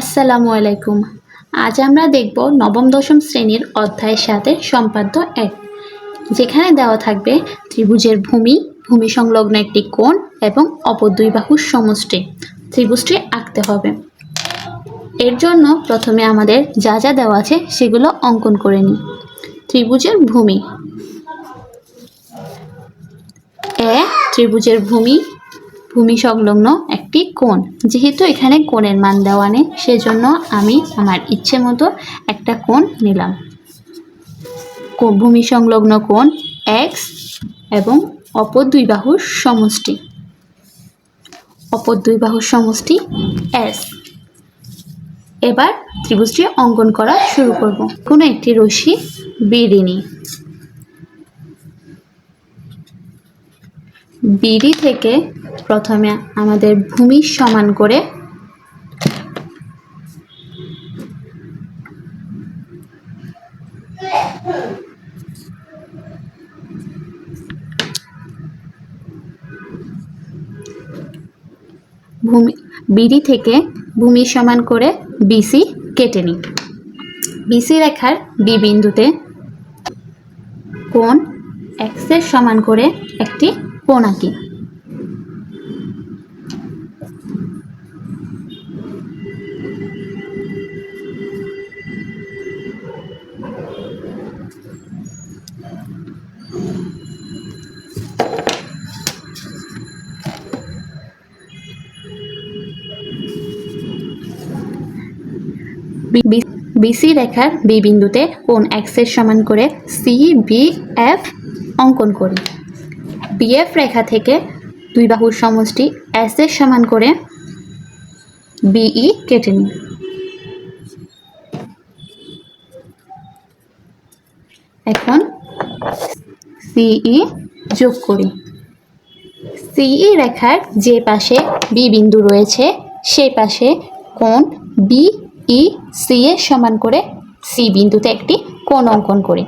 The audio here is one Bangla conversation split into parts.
আসসালামু আলাইকুম। আজ আমরা দেখব নবম দশম শ্রেণীর অধ্যায় 7-এর সম্পাদ্য 1, যেখানে দেওয়া থাকবে ত্রিভুজের ভূমি সংলগ্ন একটি কোণ এবং অপর দুই বাহুর সমষ্টি। ত্রিভুজটি আঁকতে হবে। এর জন্য প্রথমে আমাদের যা যা দেওয়া আছে সেগুলো অঙ্কন করে নিই। ত্রিভুজের ভূমি, ত্রিভুজের ভূমি সংলগ্ন একটি কোণ। যেহেতু এখানে কোণের মান দেওয়া নেই, সেজন্য আমি আমার ইচ্ছে মতো একটা কোণ নিলাম। ভূমি সংলগ্ন কোণ x এবং অপর দুই বাহুর সমষ্টি s। এবার ত্রিভুজটি অঙ্কন করা শুরু করব। কোনো একটি রশ্মি বিডি নিই। বিডি থেকে প্রথমে আমাদের ভূমি সমান করে ভূমি সমান করে বিসি কেটে নিই। বিসি রেখার বি বিন্দুতে কোণ এক্স এর সমান করে একটি কোণ আঁকি। বিসি রেখার বি বিন্দুতে কোণ এক্স এর সমান করে CBF অঙ্কন করি। BF রেখা থেকে দুই বাহুর সমষ্টি এস এর সমান করে BE কেটে নিই। এখন CE যোগ করি। CE রেখার যে পাশে বি বিন্দু রয়েছে সেই পাশে কোণ BEC এর সমান করে সি বিন্দুতে একটি কোণ অঙ্কন করি।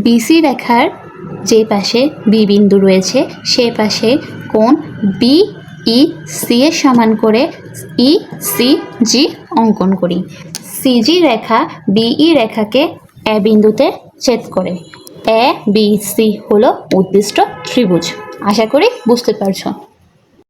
বিসি রেখার যে পাশে বি বিন্দু রয়েছে সে পাশে কোণ BEC এর সমান করে ECG অঙ্কন করি। CG রেখা BE রেখাকে এ বিন্দুতে ছেদ করে। ABC হলো উদ্দিষ্ট ত্রিভুজ। আশা করি বুঝতে পারছো।